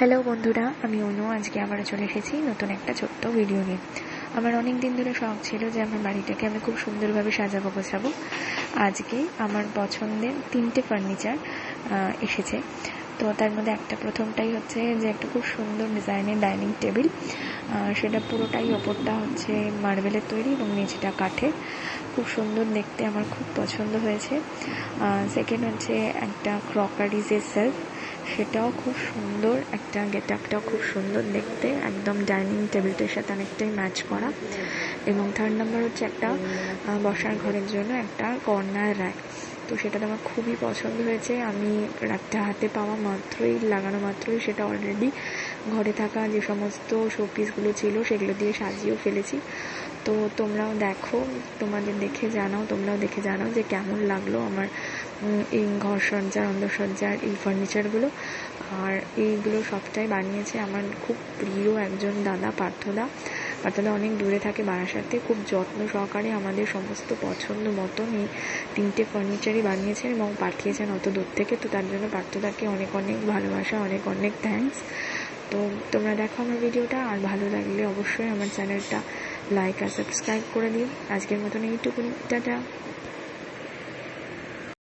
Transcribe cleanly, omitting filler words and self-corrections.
Hello বন্ধুরা, আমি অনু। আজকে আবারও চলে এসেছি নতুন একটা ছোট্ট ভিডিও নিয়ে। আমার অনেক দিন ধরে শখ ছিল যে আমার বাড়িটাকে আমি খুব সুন্দরভাবে সাজাবো গোছাবো। আজকে আমার পছন্দের 3টে ফার্নিচার এসেছে। তো তার মধ্যে প্রথমটাই হচ্ছে যে একটা খুব সুন্দর ডিজাইনের ডাইনিং টেবিল। সেটা পুরোটাই ওপরটা হচ্ছে মার্বেলের তৈরি এবং নিচটা কাঠের। খুব সুন্দর দেখতে, আমার খুব পছন্দ হয়েছে। সেকেন্ড হচ্ছে একটা ক্রকারিজের সেলফ, সেটাও খুব সুন্দর, একটা গেট আপটাও খুব সুন্দর দেখতে, একদম ডাইনিং টেবিলটার সাথে অনেকটাই ম্যাচ করা। এবং থার্ড নাম্বার হচ্ছে একটা বসার ঘরের জন্য একটা কর্নার র্যাক। তো সেটা তো আমার খুবই পছন্দ হয়েছে। আমি র্যাকটা হাতে পাওয়া মাত্রই, লাগানো মাত্রই সেটা অলরেডি ঘরে থাকা যে সমস্ত শোপিসগুলো ছিল সেগুলো দিয়ে সাজিয়েও ফেলেছি। তো তোমরাও দেখো, তোমরাও দেখে জানাও যে কেমন লাগলো আমার এই ঘরসজ্জার অন্দরসজ্জার এই ফার্নিচারগুলো। আর এইগুলো সবটাই বানিয়েছে আমার খুব প্রিয় একজন দাদা, পার্থদা অনেক দূরে থাকে, বারাসাতে। খুব যত্ন সহকারে আমাদের সমস্ত পছন্দ মতন এই 3টে ফার্নিচারই বানিয়েছেন এবং পাঠিয়েছেন অত দূর থেকে। তো তার জন্য পার্থদাকে অনেক অনেক ভালোবাসা, অনেক অনেক থ্যাঙ্কস। তো তোমরা দেখো আমার ভিডিওটা, আর ভালো লাগলে অবশ্যই আমার চ্যানেলটা লাইক আর সাবস্ক্রাইব করে দিও। আজকের মতন এইটুকুনি, টাটা।